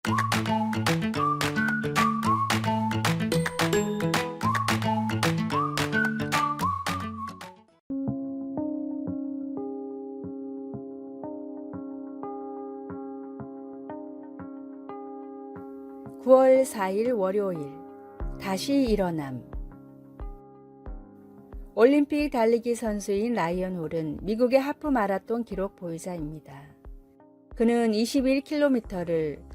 9월 4일 월요일 다시 일어남. 올림픽 달리기 선수인 라이언 홀은 미국의 하프 마라톤 기록 보유자입니다. 그는 21km를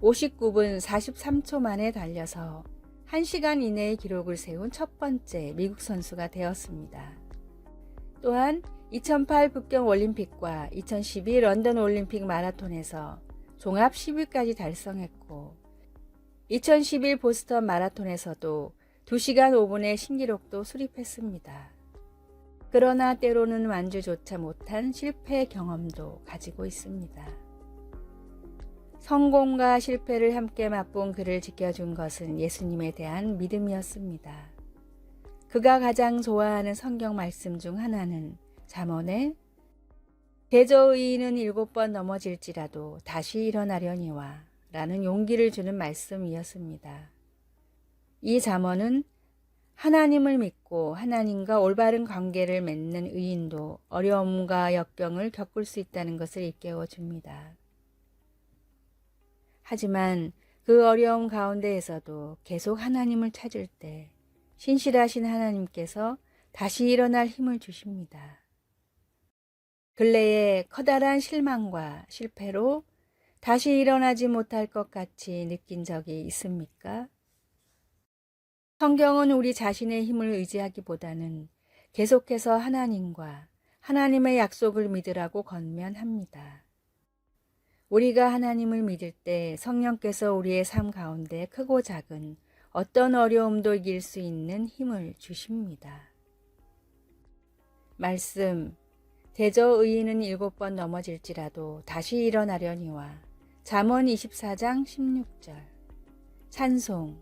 59분 43초 만에 달려서 1시간 이내의 기록을 세운 첫 번째 미국 선수가 되었습니다. 또한 2008 북경 올림픽과 2012 런던 올림픽 마라톤에서 종합 10위까지 달성했고 2011 보스턴 마라톤에서도 2시간 5분의 신기록도 수립했습니다. 그러나 때로는 완주조차 못한 실패 경험도 가지고 있습니다. 성공과 실패를 함께 맛본 그를 지켜준 것은 예수님에 대한 믿음이었습니다. 그가 가장 좋아하는 성경 말씀 중 하나는 잠언의 대저 의인은 7번 넘어질지라도 다시 일어나려니와 라는 용기를 주는 말씀이었습니다. 이 잠언은 하나님을 믿고 하나님과 올바른 관계를 맺는 의인도 어려움과 역경을 겪을 수 있다는 것을 일깨워 줍니다. 하지만 그 어려움 가운데에서도 계속 하나님을 찾을 때 신실하신 하나님께서 다시 일어날 힘을 주십니다. 근래에 커다란 실망과 실패로 다시 일어나지 못할 것 같이 느낀 적이 있습니까? 성경은 우리 자신의 힘을 의지하기보다는 계속해서 하나님과 하나님의 약속을 믿으라고 권면합니다. 우리가 하나님을 믿을 때 성령께서 우리의 삶 가운데 크고 작은 어떤 어려움도 이길 수 있는 힘을 주십니다. 말씀, 대저 의인은 7번 넘어질지라도 다시 일어나려니와 잠언 24장 16절, 찬송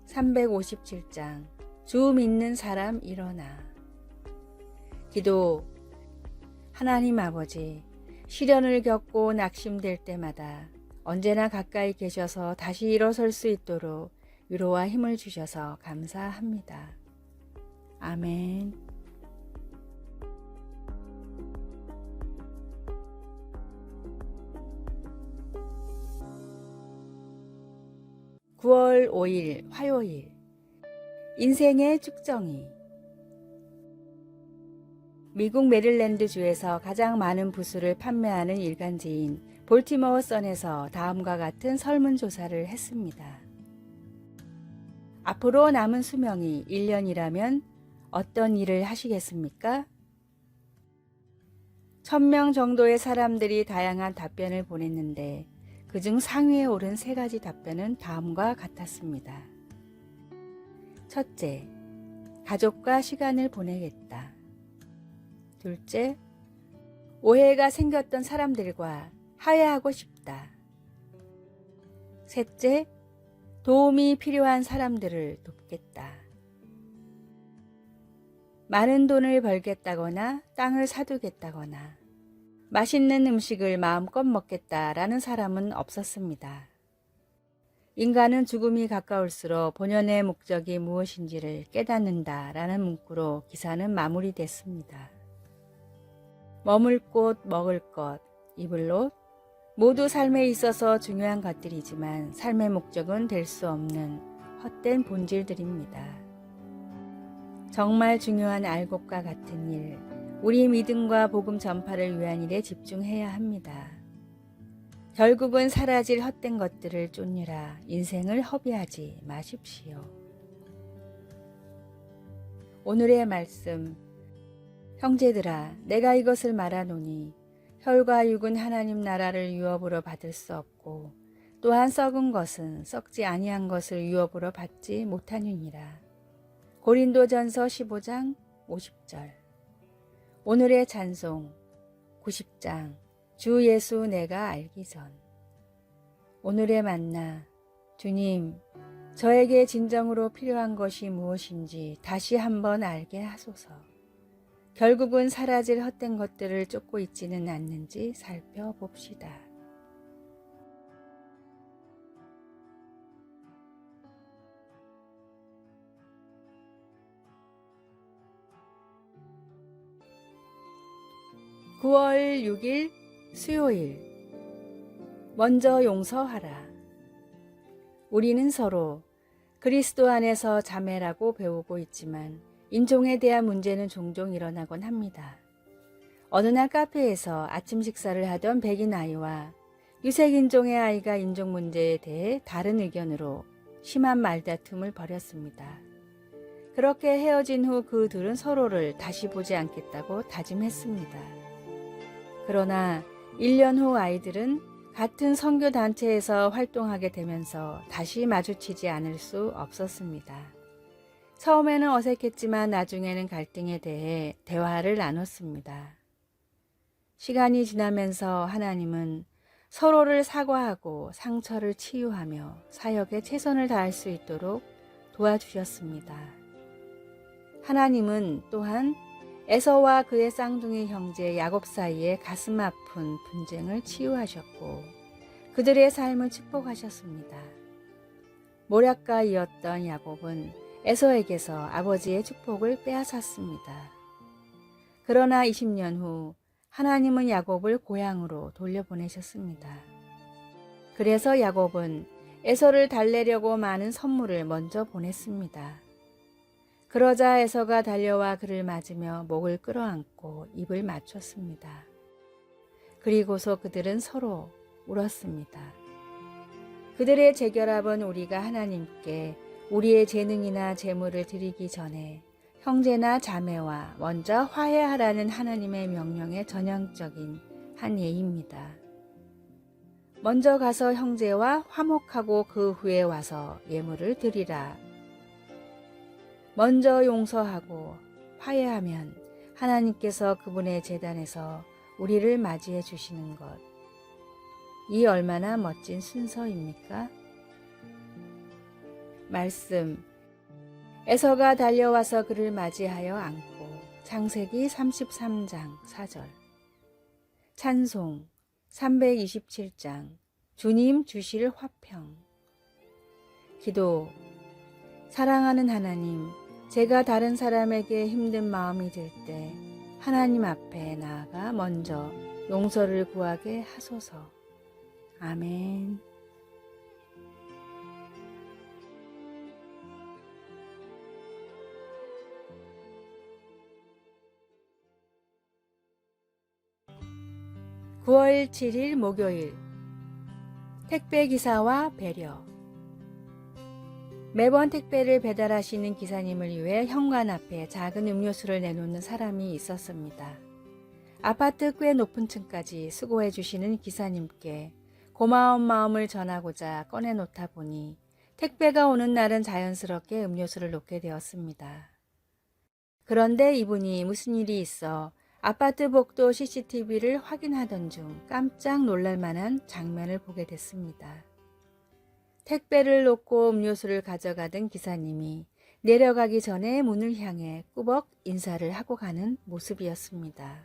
357장, 주 믿는 사람 일어나. 기도, 하나님 아버지, 시련을 겪고 낙심될 때마다 언제나 가까이 계셔서 다시 일어설 수 있도록 위로와 힘을 주셔서 감사합니다. 아멘. 9월 5일 화요일 인생의 측정이. 미국 메릴랜드주에서 가장 많은 부수를 판매하는 일간지인 볼티모어 선에서 다음과 같은 설문조사를 했습니다. 앞으로 남은 수명이 1년이라면 어떤 일을 하시겠습니까? 1000명 정도의 사람들이 다양한 답변을 보냈는데 그중 상위에 오른 3가지 답변은 다음과 같았습니다. 첫째, 가족과 시간을 보내겠다. 둘째, 오해가 생겼던 사람들과 화해하고 싶다. 셋째, 도움이 필요한 사람들을 돕겠다. 많은 돈을 벌겠다거나 땅을 사두겠다거나 맛있는 음식을 마음껏 먹겠다라는 사람은 없었습니다. 인간은 죽음이 가까울수록 본연의 목적이 무엇인지를 깨닫는다라는 문구로 기사는 마무리됐습니다. 머물 곳, 먹을 것, 입을 옷, 모두 삶에 있어서 중요한 것들이지만 삶의 목적은 될 수 없는 헛된 본질들입니다. 정말 중요한 알곡과 같은 일, 우리 믿음과 복음 전파를 위한 일에 집중해야 합니다. 결국은 사라질 헛된 것들을 쫓느라 인생을 허비하지 마십시오. 오늘의 말씀, 형제들아 내가 이것을 말하노니 혈과 육은 하나님 나라를 유업으로 받을 수 없고 또한 썩은 것은 썩지 아니한 것을 유업으로 받지 못하느니라. 고린도전서 15장 50절. 오늘의 찬송 90장 주 예수 내가 알기 전. 오늘의 만나, 주님 저에게 진정으로 필요한 것이 무엇인지 다시 한번 알게 하소서. 결국은 사라질 헛된 것들을 쫓고 있지는 않는지 살펴봅시다. 9월 6일 수요일. 먼저 용서하라. 우리는 서로 그리스도 안에서 자매라고 배우고 있지만 인종에 대한 문제는 종종 일어나곤 합니다. 어느 날 카페에서 아침 식사를 하던 백인 아이와 유색인종의 아이가 인종 문제에 대해 다른 의견으로 심한 말다툼을 벌였습니다. 그렇게 헤어진 후 그 둘은 서로를 다시 보지 않겠다고 다짐했습니다. 그러나 1년 후 아이들은 같은 선교 단체에서 활동하게 되면서 다시 마주치지 않을 수 없었습니다. 처음에는 어색했지만 나중에는 갈등에 대해 대화를 나눴습니다. 시간이 지나면서 하나님은 서로를 사과하고 상처를 치유하며 사역에 최선을 다할 수 있도록 도와주셨습니다. 하나님은 또한 에서와 그의 쌍둥이 형제 야곱 사이의 가슴 아픈 분쟁을 치유하셨고 그들의 삶을 축복하셨습니다. 모략가이었던 야곱은 에서에게서 아버지의 축복을 빼앗았습니다. 그러나 20년 후 하나님은 야곱을 고향으로 돌려보내셨습니다. 그래서 야곱은 에서를 달래려고 많은 선물을 먼저 보냈습니다. 그러자 에서가 달려와 그를 맞으며 목을 끌어안고 입을 맞췄습니다. 그리고서 그들은 서로 울었습니다. 그들의 재결합은 우리가 하나님께 우리의 재능이나 재물을 드리기 전에 형제나 자매와 먼저 화해하라는 하나님의 명령의 전형적인 한 예입니다. 먼저 가서 형제와 화목하고 그 후에 와서 예물을 드리라. 먼저 용서하고 화해하면 하나님께서 그분의 제단에서 우리를 맞이해 주시는 것. 이 얼마나 멋진 순서입니까? 말씀. 에서가 달려와서 그를 맞이하여 안고. 창세기 33장 4절. 찬송 327장. 주님 주실 화평. 기도. 사랑하는 하나님, 제가 다른 사람에게 힘든 마음이 들 때 하나님 앞에 나아가 먼저 용서를 구하게 하소서. 아멘. (9월 7일) 목요일. 택배기사와 배려. 매번 택배를 배달하시는 기사님을 위해 현관 앞에 작은 음료수를 내놓는 사람이 있었습니다. 아파트 꽤 높은 층까지 수고해 주시는 기사님께 고마운 마음을 전하고자 꺼내놓다 보니 택배가 오는 날은 자연스럽게 음료수를 놓게 되었습니다. 그런데 이분이 무슨 일이 있어 아파트 복도 CCTV를 확인하던 중 깜짝 놀랄 만한 장면을 보게 됐습니다. 택배를 놓고 음료수를 가져가던 기사님이 내려가기 전에 문을 향해 꾸벅 인사를 하고 가는 모습이었습니다.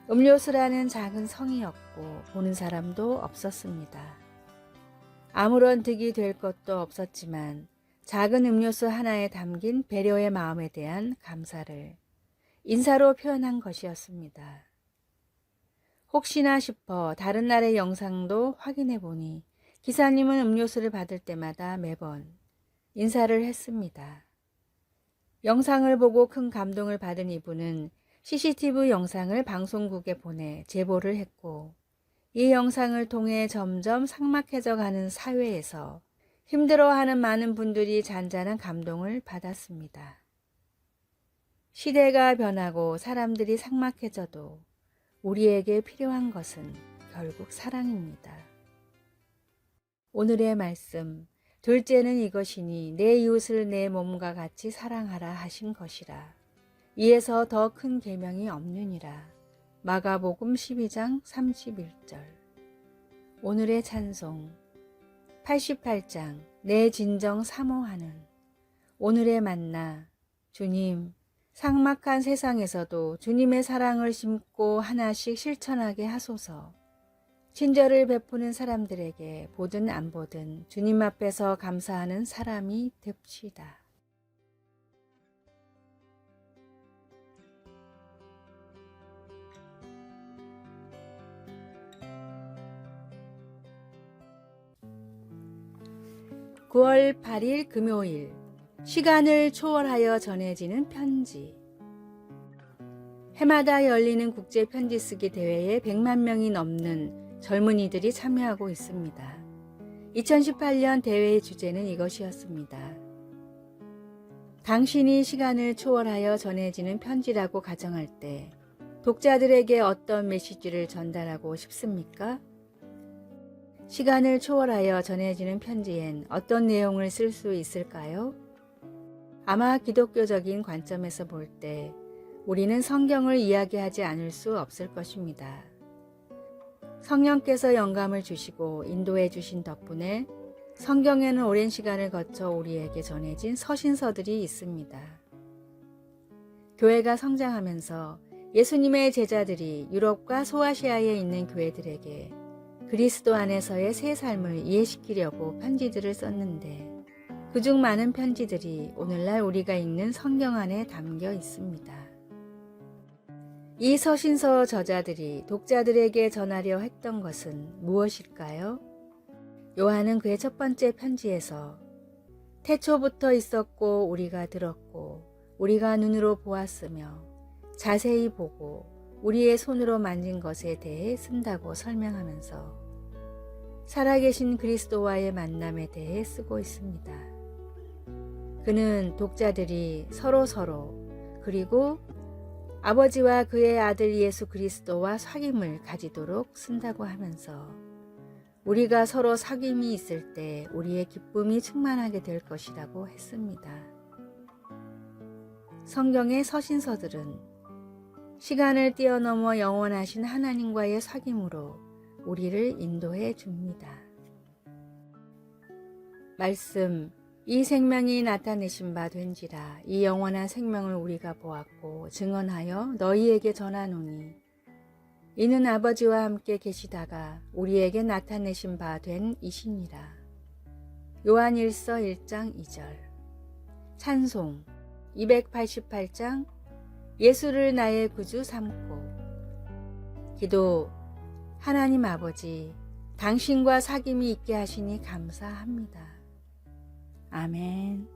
음료수라는 작은 성이었고 보는 사람도 없었습니다. 아무런 득이 될 것도 없었지만 작은 음료수 하나에 담긴 배려의 마음에 대한 감사를 인사로 표현한 것이었습니다. 혹시나 싶어 다른 날의 영상도 확인해 보니 기사님은 음료수를 받을 때마다 매번 인사를 했습니다. 영상을 보고 큰 감동을 받은 이분은 CCTV 영상을 방송국에 보내 제보를 했고 이 영상을 통해 점점 삭막해져 가는 사회에서 힘들어하는 많은 분들이 잔잔한 감동을 받았습니다. 시대가 변하고 사람들이 삭막해져도 우리에게 필요한 것은 결국 사랑입니다. 오늘의 말씀. 둘째는 이것이니 내 이웃을 내 몸과 같이 사랑하라 하신 것이라. 이에서 더 큰 계명이 없느니라. 마가복음 12장 31절. 오늘의 찬송. 88장 내 진정 사모하는. 오늘의 만나. 주님, 삭막한 세상에서도 주님의 사랑을 심고 하나씩 실천하게 하소서. 친절을 베푸는 사람들에게 보든 안 보든 주님 앞에서 감사하는 사람이 됩시다. 9월 8일 금요일, 시간을 초월하여 전해지는 편지. 해마다 열리는 국제 편지 쓰기 대회에 100만 명이 넘는 젊은이들이 참여하고 있습니다. 2018년 대회의 주제는 이것이었습니다. 당신이 시간을 초월하여 전해지는 편지라고 가정할 때 독자들에게 어떤 메시지를 전달하고 싶습니까? 시간을 초월하여 전해지는 편지엔 어떤 내용을 쓸 수 있을까요? 아마 기독교적인 관점에서 볼 때 우리는 성경을 이야기하지 않을 수 없을 것입니다. 성령께서 영감을 주시고 인도해 주신 덕분에 성경에는 오랜 시간을 거쳐 우리에게 전해진 서신서들이 있습니다. 교회가 성장하면서 예수님의 제자들이 유럽과 소아시아에 있는 교회들에게 그리스도 안에서의 새 삶을 이해시키려고 편지들을 썼는데 그중 많은 편지들이 오늘날 우리가 읽는 성경 안에 담겨 있습니다. 이 서신서 저자들이 독자들에게 전하려 했던 것은 무엇일까요? 요한은 그의 첫 번째 편지에서 태초부터 있었고 우리가 들었고 우리가 눈으로 보았으며 자세히 보고 우리의 손으로 만진 것에 대해 쓴다고 설명하면서 살아계신 그리스도와의 만남에 대해 쓰고 있습니다. 그는 독자들이 서로 그리고 아버지와 그의 아들 예수 그리스도와 사귐을 가지도록 쓴다고 하면서 우리가 서로 사귐이 있을 때 우리의 기쁨이 충만하게 될 것이라고 했습니다. 성경의 서신서들은 시간을 뛰어넘어 영원하신 하나님과의 사귐으로 우리를 인도해 줍니다. 말씀, 이 생명이 나타내신 바 된지라 이 영원한 생명을 우리가 보았고 증언하여 너희에게 전하노니 이는 아버지와 함께 계시다가 우리에게 나타내신 바 된 이시니라. 요한일서 1장 2절. 찬송 288장 예수를 나의 구주 삼고. 기도 하나님 아버지, 당신과 사귐이 있게 하시니 감사합니다. 아멘.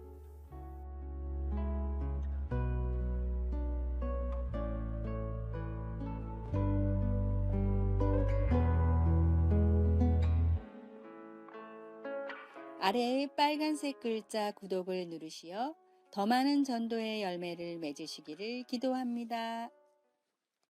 아래의 빨간색 글자 구독을 누르시어 더 많은 전도의 열매를 맺으시기를 기도합니다.